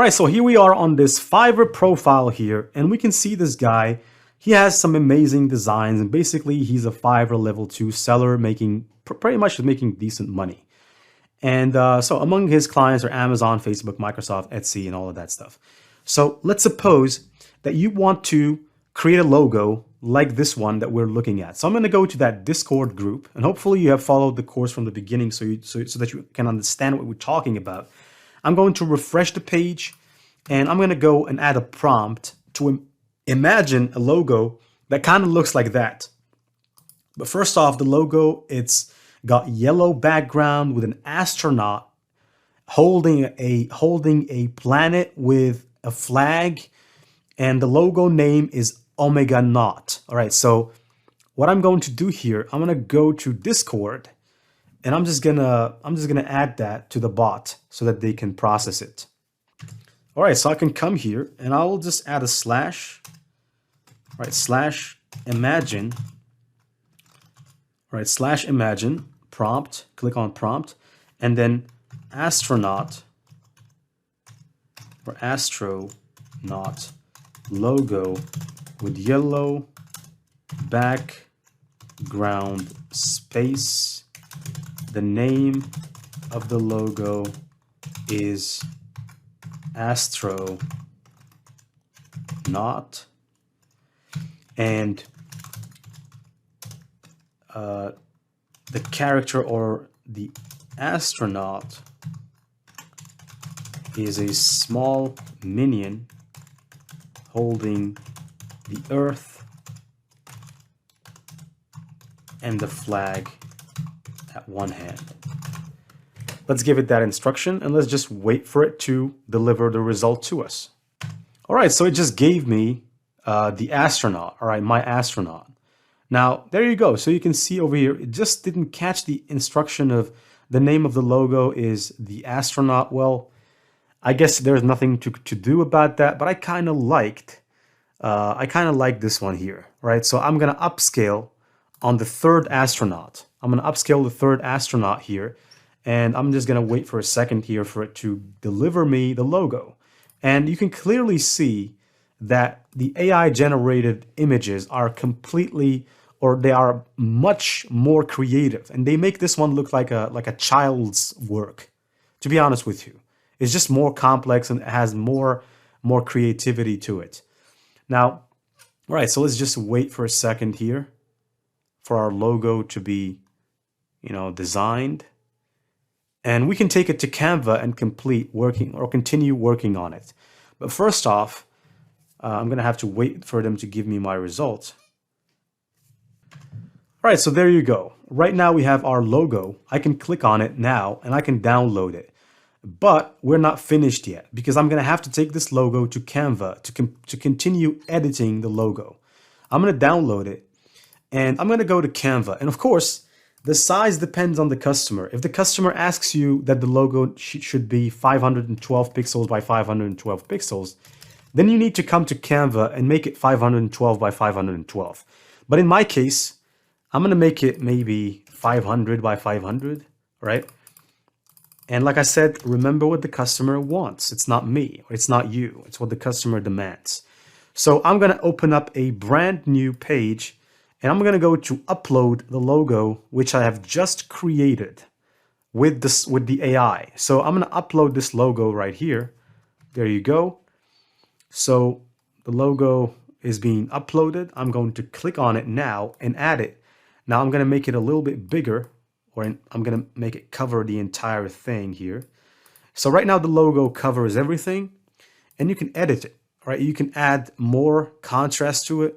All right, so here we are on this Fiverr profile here, and we can see this guy. He has some amazing designs, and basically he's a Fiverr level 2 seller making pretty much making decent money. And so among his clients are Amazon, Facebook, Microsoft, Etsy, and all of that stuff. So let's suppose that you want to create a logo like this one that we're looking at. So I'm going to go to that Discord group, and hopefully you have followed the course from the beginning so that you can understand what we're talking about. I'm going to refresh the page, and I'm going to go and add a prompt to imagine a logo that kind of looks like that. But first off, the logo, it's got yellow background with an astronaut holding a planet with a flag, and the logo name is Omega Naught. All right, so what I'm going to do here, I'm going to go to Discord, and I'm just gonna add that to the bot so that they can process it. All right, so I can come here and I will just add a slash, right, slash imagine, right, slash imagine prompt, click on prompt, and then astronaut or astronaut logo with yellow background space. The name of the logo is astronaut, and the character or the astronaut is a small minion holding the Earth and the flag at one hand. Let's give it that instruction and let's just wait for it to deliver the result to us. All right, so it just gave me the astronaut, all right, my astronaut. Now, there you go. So you can see over here, it just didn't catch the instruction of the name of the logo is the astronaut. Well, I guess there's nothing to do about that, but I kind of liked this one here, right? So I'm going to upscale on the third astronaut. I'm going to upscale the third astronaut here, and I'm just going to wait for a second here for it to deliver me the logo. And you can clearly see that the AI generated images are completely, or they are much more creative, and they make this one look like a child's work, to be honest with you. It's just more complex and it has more creativity to it. Now, all right, so let's just wait for a second here for our logo to be, designed. And we can take it to Canva and continue working on it. But first off, I'm going to have to wait for them to give me my results. All right, so there you go. Right now we have our logo. I can click on it now and I can download it. But we're not finished yet because I'm going to have to take this logo to Canva to continue editing the logo. I'm going to download it and I'm going to go to Canva. And of course, the size depends on the customer. If the customer asks you that the logo should be 512 pixels by 512 pixels, then you need to come to Canva and make it 512 by 512. But in my case, I'm going to make it maybe 500 by 500, right? And like I said, remember what the customer wants. It's not me, or it's not you. It's what the customer demands. So I'm going to open up a brand new page, and I'm going to go to upload the logo, which I have just created with the AI. So I'm going to upload this logo right here. There you go. So the logo is being uploaded. I'm going to click on it now and add it. Now I'm going to make it a little bit bigger, or I'm going to make it cover the entire thing here. So right now the logo covers everything, and you can edit it, right? You can add more contrast to it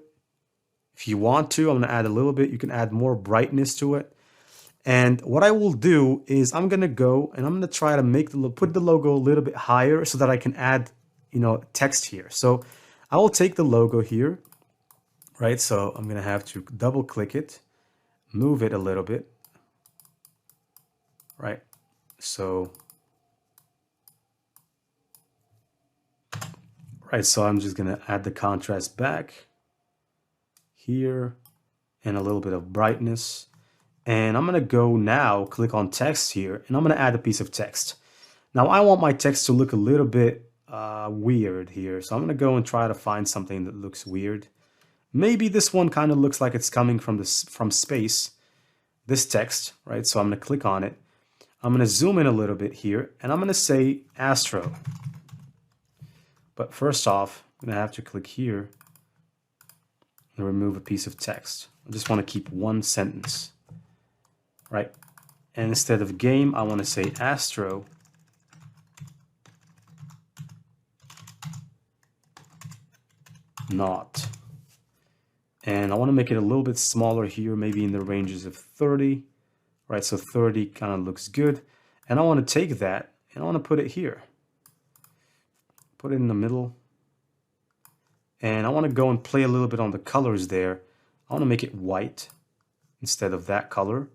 if you want to. I'm going to add a little bit. You can add more brightness to it. And what I will do is I'm going to go and I'm going to try to put the logo a little bit higher so that I can add, text here. So I will take the logo here, right? So I'm going to have to double click it, move it a little bit, right? So, right. So I'm just going to add the contrast back here and a little bit of brightness. And I'm going to go now, click on text here, and I'm going to add a piece of text. Now I want my text to look a little bit weird here. So I'm going to go and try to find something that looks weird. Maybe this one kind of looks like it's coming from space, this text, right? So I'm going to click on it. I'm going to zoom in a little bit here, and I'm going to say Astro. But first off, I'm going to have to click here and remove a piece of text. I just want to keep one sentence, right? And instead of game, I want to say Astro. Not. And I want to make it a little bit smaller here, maybe in the ranges of 30, right? So 30 kind of looks good. And I want to take that and I want to put it here. Put it in the middle. And I want to go and play a little bit on the colors there. I want to make it white instead of that color.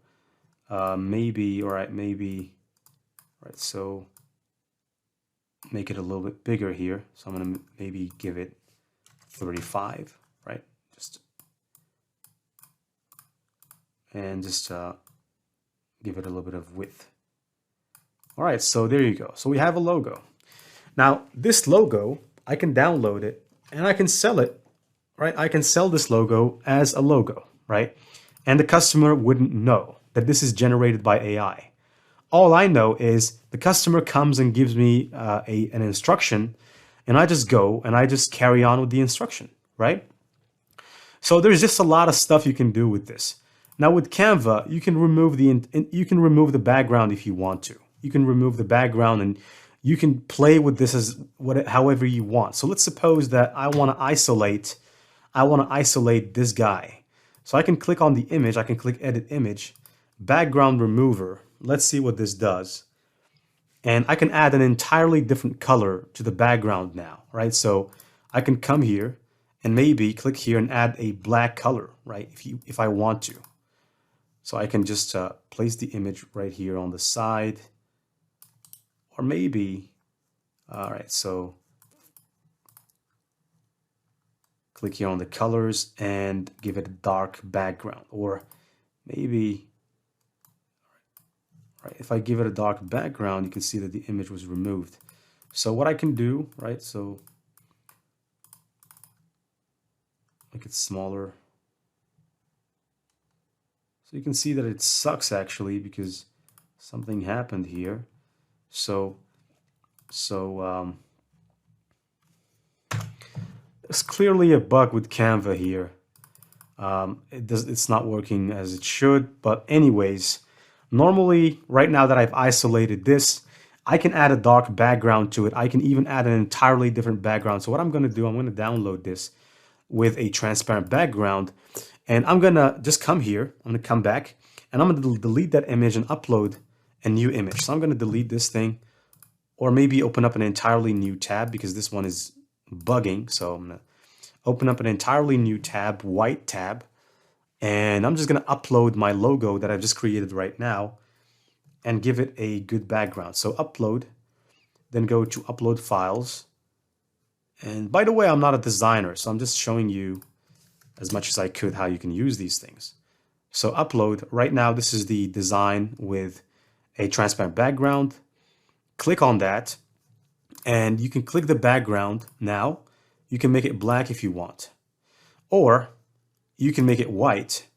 Maybe, all right, maybe, right, so make it a little bit bigger here. So I'm going to maybe give it 35, right? Just give it a little bit of width. All right, so there you go. So we have a logo. Now, this logo, I can download it and I can sell it, right? I can sell this logo as a logo, right? And the customer wouldn't know that this is generated by AI. All I know is the customer comes and gives me an instruction, and I just go and I just carry on with the instruction, right? So there's just a lot of stuff you can do with this. Now with Canva, you can remove the background if you want to. You can remove the background and you can play with this as however you want. So let's suppose that I want to isolate this guy. So I can click on the image, I can click edit image, background remover. Let's see what this does. And I can add an entirely different color to the background now, right? So I can come here and maybe click here and add a black color, right? If I want to. So I can just place the image right here on the side. Or maybe, all right, so click here on the colors and give it a dark background. Or maybe, right, if I give it a dark background, you can see that the image was removed. So what I can do, right, so make it smaller. So you can see that it sucks actually because something happened here. So there's clearly a bug with Canva here. It's not working as it should, but anyways, normally right now that I've isolated this, I can add a dark background to it. I can even add an entirely different background. So what I'm going to do, I'm going to download this with a transparent background, and I'm going to just come here. I'm going to come back and I'm going to delete that image and upload a new image. So I'm going to delete this thing, or maybe open up an entirely new tab because this one is bugging. So I'm going to open up an entirely new tab, white tab, and I'm just going to upload my logo that I've just created right now and give it a good background. So upload, then go to upload files. And by the way, I'm not a designer, so I'm just showing you as much as I could how you can use these things. So upload, right now this is the design with a transparent background. Click on that and you can click the background now. You can make it black if you want, or you can make it white,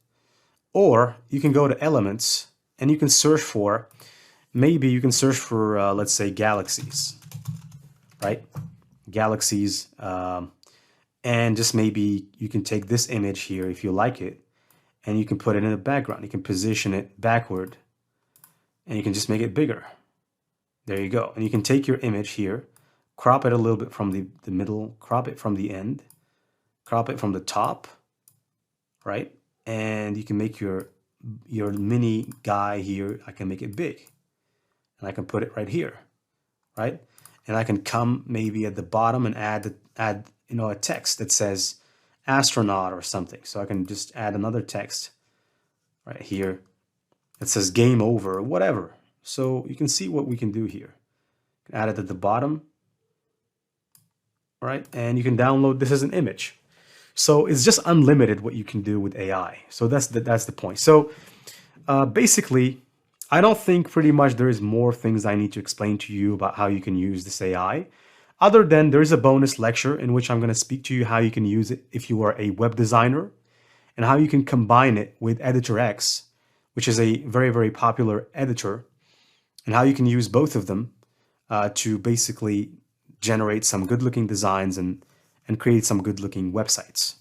or you can go to elements and you can search for, maybe you can search for, let's say galaxies, right? Galaxies, and just maybe you can take this image here if you like it and you can put it in the background. You can position it backward and you can just make it bigger. There you go. And you can take your image here, crop it a little bit from the middle, crop it from the end, crop it from the top, right? And you can make your mini guy here, I can make it big. And I can put it right here, right? And I can come maybe at the bottom and add a text that says astronaut or something. So I can just add another text right here that says game over or whatever. So you can see what we can do here. You can add it at the bottom, right? And you can download this as an image. So it's just unlimited what you can do with AI. So that's the point. So basically, I don't think pretty much there is more things I need to explain to you about how you can use this AI. Other than there is a bonus lecture in which I'm going to speak to you how you can use it if you are a web designer and how you can combine it with Editor X, which is a very, very popular editor, and how you can use both of them to basically generate some good looking designs and create some good looking websites.